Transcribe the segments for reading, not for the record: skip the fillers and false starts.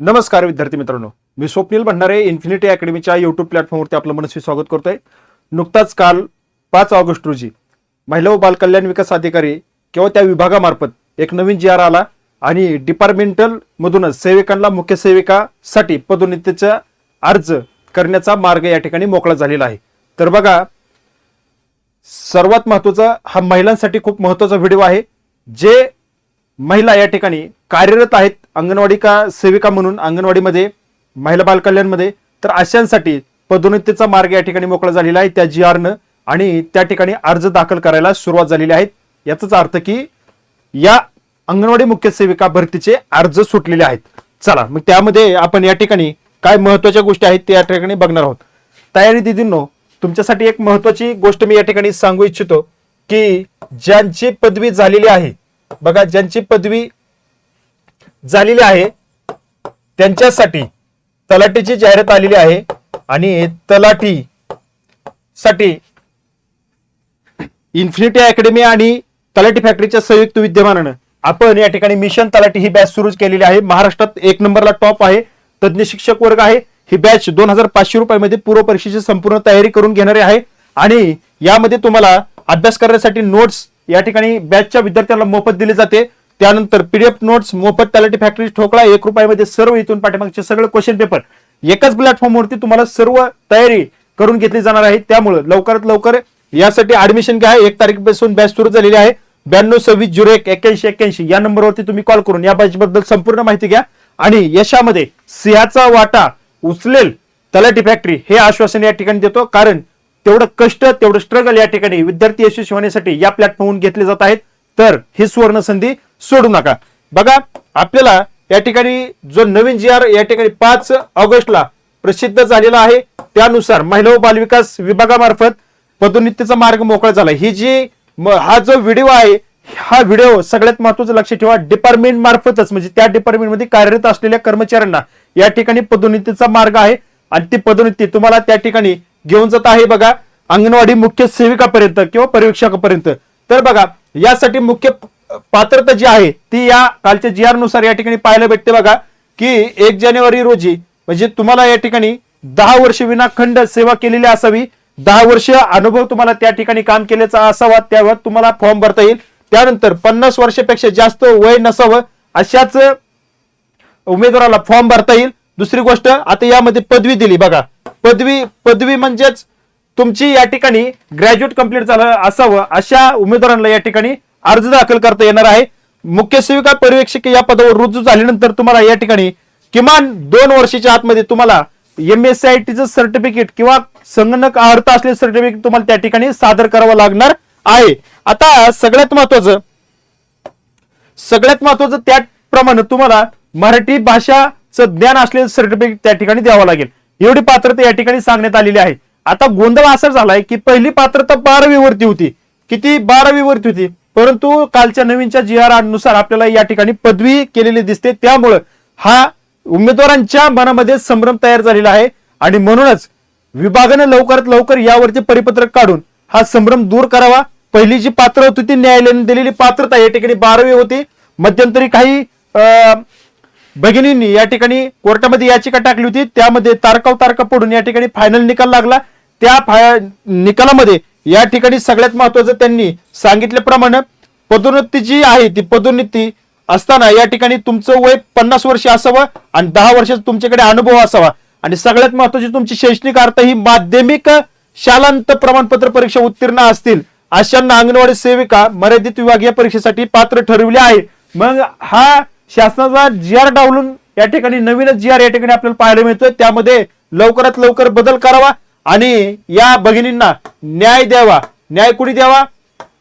नमस्कार विद्यार्थी मित्रांनो, मी स्वप्नील भंडारे इन्फिनिटी अकॅडमीच्या यूट्यूब प्लॅटफॉर्मवरती आपलं मनस्वी स्वागत करतोय. नुकताच काल 5 ऑगस्ट रोजी महिला व बालकल्याण विकास अधिकारी किंवा त्या विभागामार्फत एक नवीन जी आर आला आणि डिपार्टमेंटल मधूनच सेविकांना मुख्य सेविकासाठी पदोन्नतीचा अर्ज करण्याचा मार्ग या ठिकाणी मोकळा झालेला आहे. तर बघा, सर्वात महत्त्वाचा हा महिलांसाठी खूप महत्त्वाचा व्हिडिओ आहे. जे महिला या ठिकाणी कार्यरत आहेत अंगणवाडी सेविका म्हणून अंगणवाडीमध्ये महिला बालकल्याणमध्ये, तर अशांसाठी पदोन्नतीचा मार्ग या ठिकाणी मोकळा झालेला आहे त्या जी आरनं, आणि त्या ठिकाणी अर्ज दाखल करायला सुरुवात झालेली आहे. याचाच अर्थ की या अंगणवाडी मुख्य सेविका भरतीचे अर्ज सुटलेले आहेत. चला मग त्यामध्ये आपण या ठिकाणी काय महत्त्वाच्या गोष्टी आहेत ते या ठिकाणी बघणार आहोत. तयारी दिदींनो, तुमच्यासाठी एक महत्त्वाची गोष्ट मी या ठिकाणी सांगू इच्छितो की ज्यांची पदवी झालेली आहे, बघा ज्यांची पदवी झालेली आहे त्यांच्यासाठी तलाठीची जाहिरात आलेली आहे आणि तलाठी साठी इन्फिनिटी अकॅडमी आणि तलाठी फॅक्टरीच्या संयुक्त विद्यमानानं आपण या ठिकाणी मिशन तलाठी ही बॅच सुरू केलेली आहे. महाराष्ट्रात 1 नंबरला टॉप आहे. तज्ञ शिक्षक वर्ग आहे. ही बॅच 2500 रुपयामध्ये पूर्व परीक्षेची संपूर्ण तयारी करून घेणारी आहे आणि यामध्ये तुम्हाला अभ्यास करण्यासाठी नोट्स या ठिकाणी बॅचच्या विद्यार्थ्यांना मोफत दिली जाते. त्यानंतर पीडीएफ नोट्स मोफत, तलाठी फॅक्टरी ठोकळा 1 रुपयामध्ये सर्व इथून पाठीमागचे सगळे क्वेश्चन पेपर एकाच प्लॅटफॉर्मवरती तुम्हाला सर्व तयारी करून घेतली जाणार आहे. त्यामुळे लवकरात लवकर यासाठी ऍडमिशन घ्या. 1 तारखेपासून बॅच सुरू झालेली आहे. 9226018181 या नंबरवरती तुम्ही कॉल करून या बॅच बद्दल संपूर्ण माहिती घ्या आणि यशामध्ये सिंहाचा वाटा उचलेल तलाठी फॅक्टरी हे आश्वासन या ठिकाणी देतो. कारण तेवढं कष्ट, तेवढं स्ट्रगल या ठिकाणी विद्यार्थी यशस्वी होण्यासाठी या प्लॅटफॉर्मवरून घेतले जात आहेत. तर ही सुवर्ण संधी सोडू नका. बघा, आपल्याला या ठिकाणी जो नवीन जी आर या ठिकाणी 5 ऑगस्टला प्रसिद्ध झालेला आहे त्यानुसार महिला व बालविकास विभागामार्फत पदोन्नतीचा मार्ग मोकळा झाला. हा जो व्हिडिओ आहे, हा व्हिडिओ सगळ्यात महत्त्वाचं लक्ष ठेवा, डिपार्टमेंट मार्फतच म्हणजे त्या डिपार्टमेंटमध्ये कार्यरत असलेल्या कर्मचाऱ्यांना या ठिकाणी पदोन्नतीचा मार्ग आहे आणि ती पदोन्नती तुम्हाला त्या ठिकाणी घेऊन जात आहे. बघा, अंगणवाडी मुख्य सेविकापर्यंत किंवा पर्यवेक्षकापर्यंत. तर बघा, यासाठी मुख्य पात्रता जी आहे ती या कालच्या जी आर नुसार या ठिकाणी पाहायला भेटते. बघा की 1 जानेवारी रोजी म्हणजे तुम्हाला या ठिकाणी 10 वर्ष विनाखंड सेवा केलेली असावी, 10 वर्ष अनुभव तुम्हाला त्या ठिकाणी काम केल्याचा असावा, त्यावर तुम्हाला फॉर्म भरता येईल. त्यानंतर 50 वर्षापेक्षा जास्त वय नसावं अशाच उमेदवाराला फॉर्म भरता येईल. दुसरी गोष्ट, आता यामध्ये पदवी दिली. बघा, पदवी म्हणजेच तुमची या ठिकाणी ग्रॅज्युएट कंप्लीट झालं असावं अशा उमेदवारांना या ठिकाणी अर्ज दाखल करता येणार आहे. मुख्य सेविका पर्यवेक्षक या पदावर रुजू झाल्यानंतर तुम्हाला या ठिकाणी किमान 2 वर्षाच्या आतमध्ये तुम्हाला MSCITचं सर्टिफिकेट किंवा संगणक अर्हता असलेलं सर्टिफिकेट तुम्हाला त्या ठिकाणी सादर करावं लागणार आहे. आता सगळ्यात महत्वाचं त्याप्रमाणे तुम्हाला मराठी भाषाचं ज्ञान असलेलं सर्टिफिकेट त्या ठिकाणी द्यावं लागेल. एवढी पात्रता या ठिकाणी सांगण्यात आलेली आहे. आता गोंधळ असा झालाय की पहिली पात्रता 12वी वरती होती. किती? 12वी वरती होती. परंतु कालच्या नवीनच्या जी आर नुसार आपल्याला या ठिकाणी पदवी केलेली दिसते. त्यामुळं हा उमेदवारांच्या मनामध्ये संभ्रम तयार झालेला आहे आणि म्हणूनच विभागाने लवकरात लवकर यावरती परिपत्रक काढून हा संभ्रम दूर करावा. पहिली जी पात्रता होती ती न्यायालयाने दिलेली पात्रता या ठिकाणी 12वी होती. मध्यंतरी काही भगिनींनी या ठिकाणी कोर्टामध्ये याचिका टाकली होती. त्यामध्ये तारका पडून या ठिकाणी फायनल निकाल लागला. त्या निकालामध्ये या ठिकाणी सगळ्यात महत्वाचं त्यांनी सांगितल्याप्रमाणे पदोन्नती जी आहे ती पदोन्नती असताना या ठिकाणी तुमचं वय 50 वर्ष असावं आणि 10 वर्षाचा तुमच्याकडे अनुभव असावा आणि सगळ्यात महत्वाची तुमची शैक्षणिक अर्हता ही माध्यमिक शालांत प्रमाणपत्र परीक्षा उत्तीर्ण असतील अशांना अंगणवाडी सेविका मर्यादित विभागीय परीक्षेसाठी पात्र ठरविले आहे. मग हा शासनाचा जी आर डावलून या ठिकाणी नवीनच जी आर या ठिकाणी आपल्याला पाहायला मिळतोय. त्यामध्ये लवकरात लवकर बदल करावा आणि या भगिनींना न्याय द्यावा. न्याय कुणी द्यावा?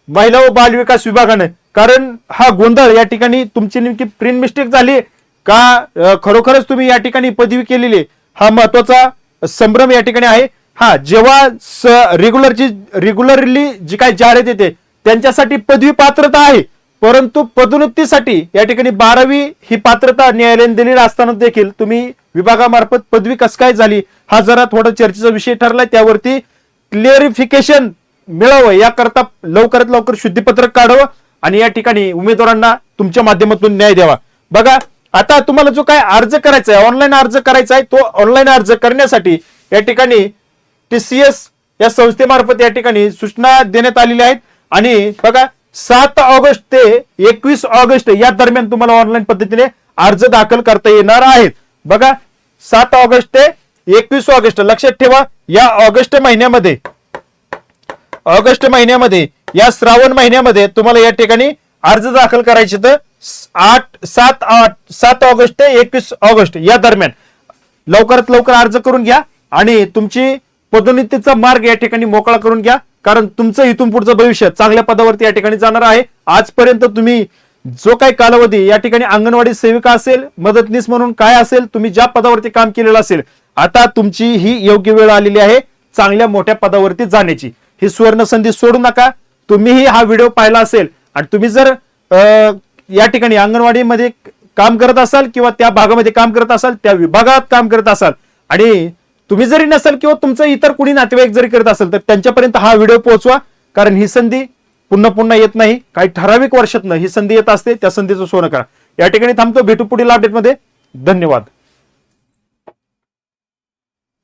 महिला व बाल विकास विभागाने. कारण हा गोंधळ या ठिकाणी तुमची नेमकी प्रिंट मिस्टेक झाली का खरोखरच तुम्ही या ठिकाणी पदवी केलेली, हा महत्वाचा संभ्रम या ठिकाणी आहे. हा जेव्हा रेग्युलरली जी काही जाहिरात येते त्यांच्यासाठी पदवी पात्रता आहे, परंतु पदोन्नतीसाठी या ठिकाणी 12वी ही पात्रता न्यायालयाने दिलेली असताना देखील तुम्ही विभागामार्फत पदवी कस काय झाली हा जरा थोडा चर्चेचा विषय ठरलाय. त्यावरती क्लिअरिफिकेशन मिळावं याकरता लवकरात लवकर शुद्धीपत्रक काढावं आणि या ठिकाणी उमेदवारांना तुमच्या माध्यमातून न्याय द्यावा. बघा, आता तुम्हाला जो काय अर्ज करायचा आहे, ऑनलाईन अर्ज करायचा आहे, तो ऑनलाईन अर्ज करण्यासाठी या ठिकाणी TCS या संस्थेमार्फत या ठिकाणी सूचना देण्यात आलेल्या आहेत. आणि बघा 7 ऑगस्ट ते 21 ऑगस्ट या दरम्यान तुम्हाला ऑनलाईन पद्धतीने अर्ज दाखल करता येणार आहेत. बघा 7 ऑगस्ट ते 21 ऑगस्ट लक्षात ठेवा. या ऑगस्ट महिन्यामध्ये या श्रावण महिन्यामध्ये तुम्हाला या ठिकाणी अर्ज दाखल करायचे. तर 7 ऑगस्ट ते 21 ऑगस्ट या दरम्यान लवकरात लवकर अर्ज करून घ्या आणि तुमची पदोन्नतीचा मार्ग या ठिकाणी मोकळा करून घ्या. कारण तुमचं इथून पुढचं भविष्य चांगल्या पदावरती या ठिकाणी जाणार आहे. आजपर्यंत तुम्ही जो काही कालावधी या ठिकाणी अंगणवाडी सेविका असेल, मदतनीस म्हणून काय असेल, तुम्ही ज्या पदावरती काम केलेलं असेल, आता तुमची ही योग्य वेळ आलेली आहे चांगल्या मोठ्या पदावरती जाण्याची. ही सुवर्ण संधी सोडू नका. तुम्हीही हा व्हिडिओ पाहिला असेल आणि तुम्ही जर या ठिकाणी अंगणवाडीमध्ये काम करत असाल किंवा त्या भागामध्ये काम करत असाल, त्या विभागात काम करत असाल आणि तुम्ही जरी नसाल किंवा तुमचं इतर कुणी नातेवाईक जरी करत असेल तर त्यांच्यापर्यंत हा व्हिडिओ पोहोचवा. कारण ही संधी पुन्हा पुन्हा येत नाही. काही ठराविक वर्षातनं ही संधी येत असते. त्या संधीचं सोनं करा. या ठिकाणी थांबतो. भेटू पुढील अपडेटमध्ये. धन्यवाद.